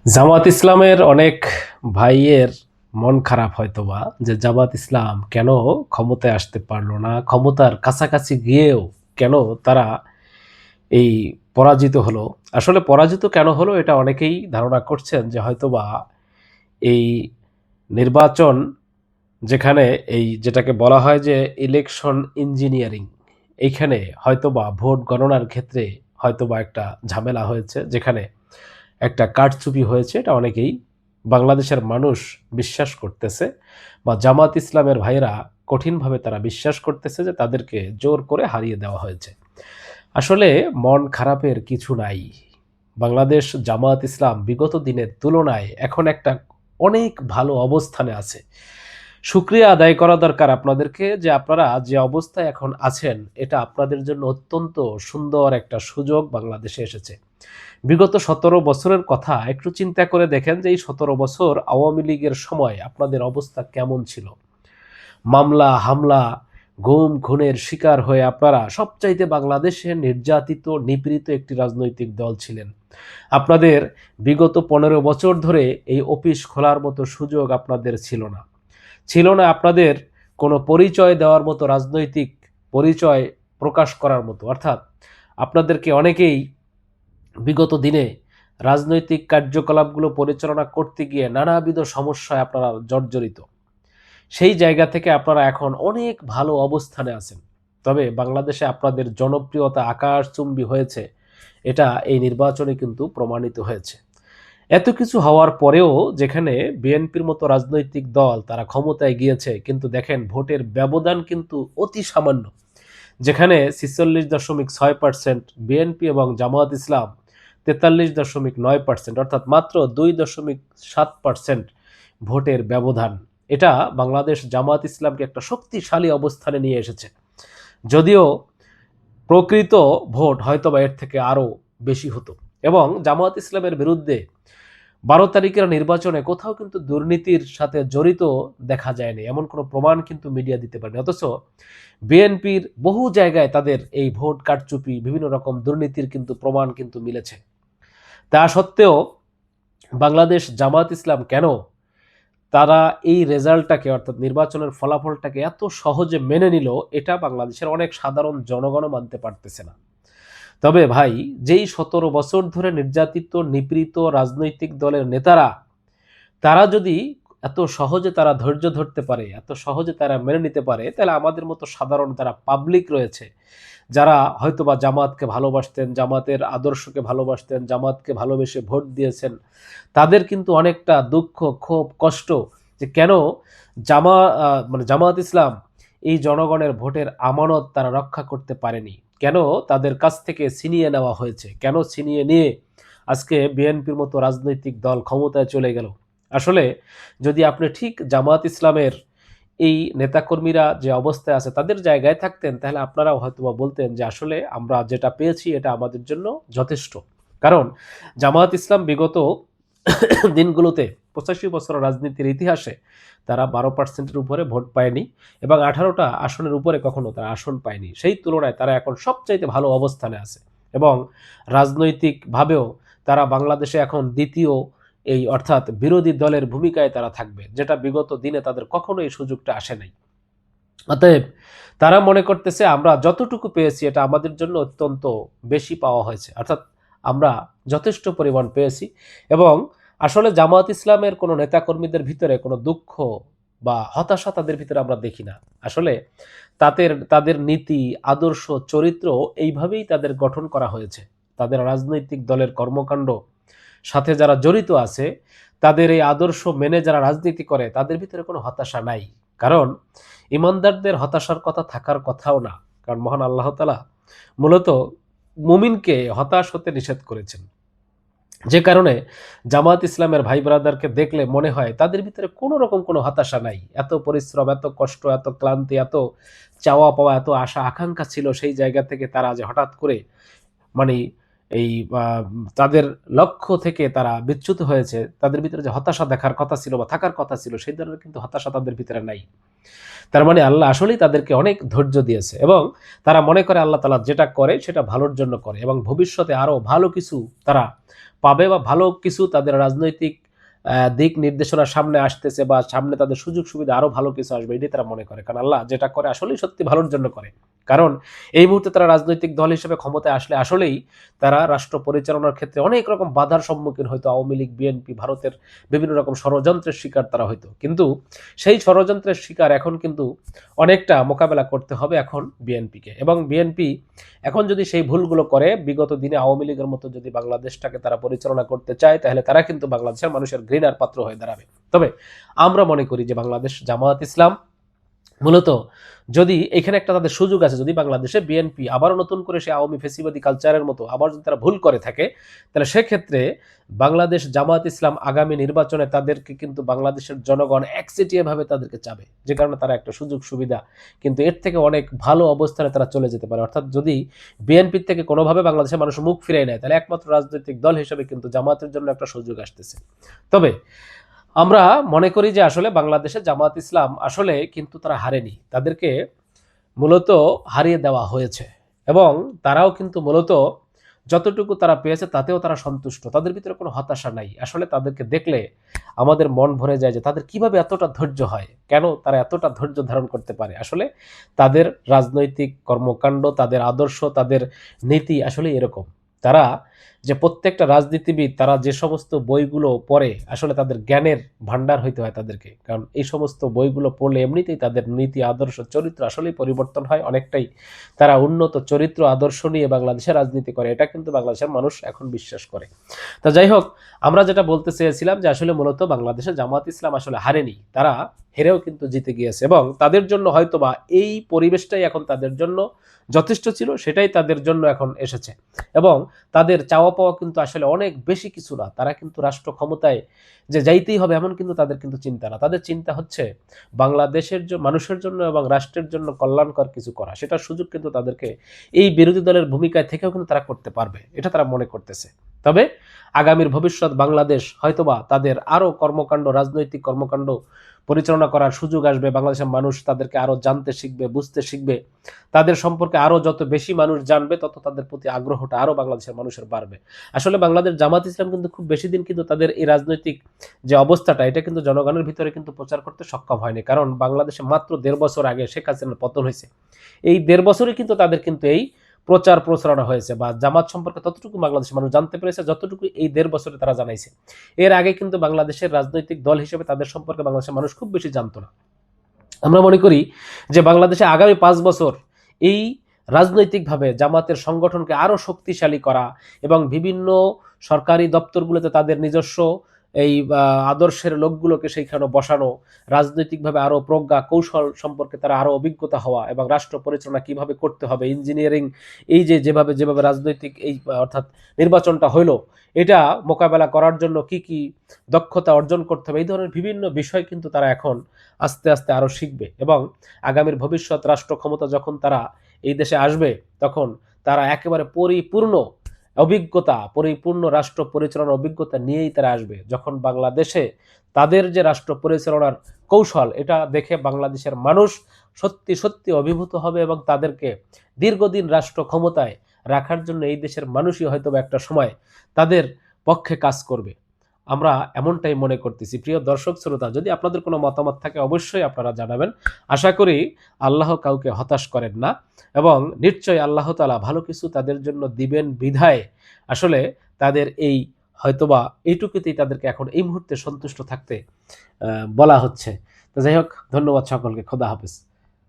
জামাত ইসলামের অনেক ভাইয়ের মন খারাপ হয়তোবা যে জামাত ইসলাম কেন ক্ষমতায় আসতে পারলো না, ক্ষমতার কাছাকাছি গিয়েও কেন তারা এই পরাজিত হলো। আসলে পরাজিত কেন হলো এটা অনেকেই ধারণা করছেন যে হয়তোবা এই নির্বাচন, যেখানে এই যেটাকে বলা হয় যে ইলেকশন ইঞ্জিনিয়ারিং, এইখানে হয়তোবা ভোট গণনার ক্ষেত্রে হয়তোবা একটা ঝামেলা হয়েছে, যেখানে একটা কারচুপি হয়েছে। এটা অনেকেই বাংলাদেশের মানুষ বিশ্বাস করতেছে, বা জামাত ইসলামের ভাইরা কঠিনভাবে তারা বিশ্বাস করতেছে যে তাদেরকে জোর করে হারিয়ে দেওয়া হয়েছে। আসলে মন খারাপের কিছু নাই। বাংলাদেশ জামাত ইসলাম বিগত দিনের তুলনায় এখন একটা অনেক ভালো অবস্থানে আছে। শুকরিয়া আদায় করা দরকার আপনাদেরকে যে আপনারা যে অবস্থায় এখন আছেন, এটা আপনাদের জন্য অত্যন্ত সুন্দর একটা সুযোগ বাংলাদেশে এসেছে। বিগত 17 বছরের কথা একটু চিন্তা করে দেখেন যে এই 17 বছর আওয়ামী লীগের সময় আপনাদের অবস্থা কেমন ছিল। মামলা হামলা, গুম খুনের শিকার হয়ে আপনারা সবচাইতে বাংলাদেশে নির্যাতিত নিপীড়িত একটি রাজনৈতিক দল ছিলেন। আপনাদের বিগত 15 বছর ধরে এই অফিস খোলার মতো সুযোগ আপনাদের ছিল না। ছিল না আপনাদের কোনো পরিচয় দেওয়ার মতো, রাজনৈতিক পরিচয় প্রকাশ করার মতো। অর্থাৎ আপনাদেরকে অনেকেই বিগত দিনে রাজনৈতিক কার্যকলাপগুলো পরিচালনা করতে গিয়ে নানাবিধ সমস্যায় আপনারা জর্জরিত। সেই জায়গা থেকে আপনারা এখন অনেক ভালো অবস্থানে আছেন। তবে বাংলাদেশে আপনাদের জনপ্রিয়তা আকাশচুম্বী হয়েছে, এটা এই নির্বাচনে কিন্তু প্রমাণিত হয়েছে। এত কিছু হওয়ার পরেও যেখানে বিএনপির মতো রাজনৈতিক দল তারা ক্ষমতায় গিয়েছে, কিন্তু দেখেন ভোটের ব্যবধান কিন্তু অতি সামান্য। যেখানে 46.6% বিএনপি এবং জামায়াত ইসলাম 43.9%, অর্থাৎ মাত্র 2.7% ভোটের ব্যবধান। এটা বাংলাদেশ জামায়াত ইসলামকে একটা শক্তিশালী অবস্থানে নিয়ে এসেছে। যদিও প্রকৃত ভোট হয়তোবা এর থেকে আরও বেশি হতো। এবং জামায়াত ইসলামের বিরুদ্ধে 12 তারিখের নির্বাচনে কোথাও কিন্তু দুর্নীতির সাথে জড়িত দেখা যায়নি, এমন কোনো প্রমাণ কিন্তু মিডিয়া দিতে পারেনি। অথচ বিএনপির বহু জায়গায় তাদের এই ভোট কারচুপি, বিভিন্ন রকম দুর্নীতির কিন্তু প্রমাণ কিন্তু মিলেছে। তা সত্ত্বেও বাংলাদেশ জামাত ইসলাম কেন তারা এই রেজাল্টটাকে, অর্থাৎ নির্বাচনের ফলাফলটাকে এত সহজে মেনে নিল, এটা বাংলাদেশের অনেক সাধারণ জনগণও মানতে পারতেছে না। তবে ভাই, যেই 17 বছর ধরে নির্যাতিত নিপীড়িত রাজনৈতিক দলের নেতারা, তারা যদি এত সহজে তারা ধৈর্য ধরতে পারে, এত সহজে তারা মেনে নিতে পারে, তাহলে আমাদের মতো সাধারণ যারা পাবলিক রয়েছে, যারা হয়তোবা জামাতকে ভালোবাসতেন, জামাতের আদর্শকে ভালোবাসতেন, জামাতকে ভালোবেসে ভোট দিয়েছেন, তাদের কিন্তু অনেকটা দুঃখ, ক্ষোভ, কষ্ট যে কেন জামাত ইসলাম এই জনগণের ভোটের আমানত তারা রক্ষা করতে পারেনি, কেন তাদের কাছ থেকে ছিনিয়ে নেওয়া হয়েছে, কেন ছিনিয়ে নিয়ে আজকে বিএনপির মতো রাজনৈতিক দল ক্ষমতায় চলে গেল। আসলে যদি আপনি ঠিক জামাত ইসলামের এই নেতাকর্মীরা যে অবস্থায় আছে তাদের জায়গায় থাকতেন, তাহলে আপনারাও হয়তোবা বলতেন যে আসলে আমরা যেটা পেয়েছি এটা আমাদের জন্য যথেষ্ট। কারণ জামাত ইসলাম বিগত দিনগুলোতে 85 বছর রাজনীতির ইতিহাসে তারা 12%-এর উপরে ভোট পায়নি, এবং 18টা আসনের উপরে কখনো তারা আসন পায়নি। সেই তুলনায় তারা এখন সবচাইতে ভালো অবস্থানে আছে, এবং রাজনৈতিকভাবেও তারা বাংলাদেশে এখন দ্বিতীয়, এই অর্থাৎ বিরোধী দলের ভূমিকায় তারা থাকবে, যেটা বিগত দিনে তাদের কখনো এই সুযোগটা আসে নাই। অতএব তারা মনে করতেছে আমরা যতটুকু পেয়েছি এটা আমাদের জন্য অত্যন্ত বেশি পাওয়া হয়েছে, অর্থাৎ আমরা যথেষ্ট পরিমাণ পেয়েছি। এবং আসলে জামায়াত ইসলামের কোনো নেতাকর্মীদের ভিতরে কোনো দুঃখ বা হতাশা তাদের ভিতরে আমরা দেখি না। আসলে তাদের তাদের নীতি, আদর্শ, চরিত্র এইভাবেই তাদের গঠন করা হয়েছে। তাদের রাজনৈতিক দলের কর্মকাণ্ড সাথে যারা জড়িত আছে, তাদের এই আদর্শ মেনে যারা রাজনীতি করে, তাদের ভিতরে কোনো হতাশা নাই। কারণ ইমানদারদের হতাশার কথা থাকার কথাও না। কারণ মহান আল্লাহ তাআলা মূলত মুমিনকে হতাশ হতে নিষেধ করেছেন। যে কারণে জামাত ইসলামের ভাই ব্রাদারকে দেখলে মনে হয় তাদের ভিতরে কোনো রকম কোনো হতাশা নাই। এত পরিশ্রম, এত কষ্ট, এত ক্লান্তি, এত চাওয়া পাওয়া, এত আশা আকাঙ্ক্ষা ছিল, সেই জায়গা থেকে তারা যে হঠাৎ করে মানে এই তাদের লক্ষ্য থেকে তারা বিচ্যুত হয়েছে, তাদের ভিতরে যে হতাশা দেখার কথা ছিল বা থাকার কথা ছিল, সেই ধরনের কিন্তু হতাশা তাদের ভিতরে নাই। তার মানে আল্লাহ আসলেই তাদেরকে অনেক ধৈর্য দিয়েছে এবং তারা মনে করে আল্লাহ তাআলা যেটা করে সেটা ভালোর জন্য করে এবং ভবিষ্যতে আরো ভালো কিছু তারা পাবে বা ভালো কিছু তাদের রাজনৈতিক দিক নির্দেশনা সামনে আসতেছে বা সামনে তাদের সুযোগ সুবিধা আরো ভালো কিছু আসবে, এটাই তারা মনে করে। কারণ আল্লাহ যেটা করে আসলেই সত্যি ভালোর জন্য করে। কারণ এই মুহূর্তে তারা রাজনৈতিক দল হিসেবে ক্ষমতায় আসলে আসলেই তারা রাষ্ট্র পরিচালনার ক্ষেত্রে অনেক রকম বাধার সম্মুখীন হয়তো। আওয়ামী লীগ, বিএনপি, ভারতের বিভিন্ন রকম ষড়যন্ত্রের শিকার তারা হয়তো, কিন্তু সেই ষড়যন্ত্রের শিকার এখন কিন্তু অনেকটা মোকাবেলা করতে হবে এখন বিএনপিকে। এবং বিএনপি এখন যদি সেই ভুলগুলো করে, বিগত দিনে আওয়ামী লীগের মতো যদি বাংলাদেশটাকে তারা পরিচালনা করতে চায়, তাহলে তারা কিন্তু বাংলাদেশের মানুষের ঘৃণার পাত্র হয়ে দাঁড়াবে। তবে আমরা মনে করি যে বাংলাদেশ জামায়াত ইসলাম মূলত, যদি এখানে একটা তাদের সুযোগ আছে, যদি বাংলাদেশে বিএনপি আবারও নতুন করে সে আওয়ামী ফেসিবাদী কালচারের মতো আবার যদি তারা ভুল করে থাকে, তাহলে সেক্ষেত্রে বাংলাদেশ জামায়াত ইসলাম আগামী নির্বাচনে তাদেরকে কিন্তু বাংলাদেশের জনগণ একচেটিয়াভাবে তাদেরকে চাবে, যে কারণে তারা একটা সুযোগ সুবিধা কিন্তু এর থেকে অনেক ভালো অবস্থানে তারা চলে যেতে পারে। অর্থাৎ যদি বিএনপির থেকে কোনোভাবে বাংলাদেশের মানুষ মুখ ফিরিয়ে নেয়, তাহলে একমাত্র রাজনৈতিক দল হিসেবে কিন্তু জামায়াতের জন্য একটা সুযোগ আসতেছে। তবে আমরা মনে করি যে আসলে বাংলাদেশে জামাত ইসলাম আসলে কিন্তু তারা হারেনি, তাদেরকে মূলত হারিয়ে দেওয়া হয়েছে এবং তারাও কিন্তু মূলত যতটুকু তারা পেয়েছে তাতেও তারা সন্তুষ্ট, তাদের ভিতরে কোনো হতাশা নাই। আসলে তাদেরকে দেখলে আমাদের মন ভরে যায় যে তাদের কিভাবে এতটা ধৈর্য হয়, কেন তারা এতটা ধৈর্য ধারণ করতে পারে। আসলে তাদের রাজনৈতিক কর্মকাণ্ড, তাদের আদর্শ, তাদের নীতি আসলে এরকম। তারা যে প্রত্যেকটা রাজনীতিবিদ তারা যে সমস্ত বইগুলো পড়ে, আসলে তাদের জ্ঞানের ভান্ডার হইতে হয় তাদেরকে, কারণ এই সমস্ত বইগুলো পড়লে এমনিতেই তাদের নীতি, আদর্শ, চরিত্র আসলেই পরিবর্তন হয় অনেকটাই। তারা উন্নত চরিত্র আদর্শ নিয়ে বাংলাদেশের রাজনীতি করে, এটা কিন্তু বাংলাদেশের মানুষ এখন বিশ্বাস করে। তা যাই হোক, আমরা যেটা বলতে চেয়েছিলাম যে আসলে মূলত বাংলাদেশে জামাত ইসলাম আসলে হারেনি, তারা হেরেও কিন্তু জিতে গিয়েছে এবং তাদের জন্য হয়তোবা এই পরিবেশটাই এখন তাদের জন্য যথেষ্ট ছিল, সেটাই তাদের জন্য এখন এসেছে। এবং তাদের চাওয়া পাওয়া কিন্তু আসলে অনেক বেশি কিছু না, তারা কিন্তু রাষ্ট্র ক্ষমতায় যে যাইতেই হবে এমন কিন্তু তাদের কিন্তু চিন্তা না। তাদের চিন্তা হচ্ছে বাংলাদেশের মানুষের জন্য এবং রাষ্ট্রের জন্য কল্যাণকর কিছু করা, সেটার সুযোগ কিন্তু তাদেরকে এই বিরোধী দলের ভূমিকায় থেকেও কিন্তু তারা করতে পারবে, এটা তারা মনে করতেছে। তবে আগামীর ভবিষ্যৎ বাংলাদেশ হয়তোবা তাদের আরো কর্মকাণ্ড, রাজনৈতিক কর্মকাণ্ড পরিচালনা করার সুযোগ আসবে, বাংলাদেশের মানুষ তাদেরকে আরো জানতে শিখবে, বুঝতে শিখবে, তাদের সম্পর্কে আরো যত বেশি মানুষ জানবে তত তাদের প্রতি আগ্রহটা আরো বাংলাদেশের মানুষের বাড়বে। আসলে বাংলাদেশ জামাত ইসলাম কিন্তু খুব বেশি দিন কিন্তু তাদের এই রাজনৈতিক যে অবস্থাটা, এটা কিন্তু জনগণের ভিতরে কিন্তু প্রচার করতে সক্ষম হয়নি, কারণ বাংলাদেশে মাত্র ১.৫ বছর আগে শেখ হাসিনার পতন হয়েছে। এই ১.৫ বছরে কিন্তু তাদের কিন্তু এই প্রচার প্রচারণা হয়েছে বা জামাত সম্পর্কে ততটুকু বাংলাদেশের মানুষ জানতে পেরেছে যতটুকু এই ১.৫ বছরে তারা জানাইছে। এর আগে কিন্তু বাংলাদেশের রাজনৈতিক দল হিসেবে তাদের সম্পর্কে বাংলাদেশের মানুষ খুব বেশি জানতো না। আমরা মনে করি যে বাংলাদেশে আগামী ৫ বছর এই রাজনৈতিকভাবে জামাতের সংগঠনকে আরো শক্তিশালী করা এবং বিভিন্ন সরকারি দপ্তরগুলোতে তাদের নিজস্ব এই আদর্শের লোকগুলোকে সেইখানে বসানো, রাজনৈতিকভাবে আরো প্রজ্ঞা কৌশল সম্পর্কে তারা আরো অভিজ্ঞতা হওয়া এবং রাষ্ট্র পরিচালনা কিভাবে করতে হবে, ইঞ্জিনিয়ারিং, এই যে যেভাবে যেভাবে রাজনৈতিক এই অর্থাৎ নির্বাচনটা হইলো, এটা মোকাবেলা করার জন্য কি কি দক্ষতা অর্জন করতে হবে, এই ধরনের বিভিন্ন বিষয় কিন্তু তারা এখন আস্তে আস্তে আরো শিখবে এবং আগামীর ভবিষ্যৎ রাষ্ট্র ক্ষমতা যখন তারা এই দেশে আসবে, তখন তারা একেবারে পরিপূর্ণ অভিজ্ঞতা, পরিপূর্ণ রাষ্ট্র পরিচালনার অভিজ্ঞতা নিয়েই তারা আসবে। যখন বাংলাদেশে তাদের যে রাষ্ট্র পরিচালনার কৌশল, এটা দেখে বাংলাদেশের মানুষ সত্যি সত্যি অভিভূত হবে এবং তাদেরকে দীর্ঘদিন রাষ্ট্র ক্ষমতায় রাখার জন্য এই দেশের মানুষই হয়তো একটা সময় তাদের পক্ষে কাজ করবে। আমরা এমনটাই মনে করতেছি। প্রিয় দর্শক শ্রোতা, যদি আপনাদের কোনো মতামত থাকে অবশ্যই আপনারা জানাবেন। আশা করি আল্লাহ কাউকে হতাশ করেন না এবং নিশ্চয়ই আল্লাহ তাআলা ভালো কিছু তাদের জন্য দিবেন বিধায় আসলে তাদের এই হয়তোবা এইটুকুতেই তাদেরকে এখন এই মুহূর্তে সন্তুষ্ট থাকতে বলা হচ্ছে। তো যাই হোক, ধন্যবাদ সকলকে। খোদা হাফেজ।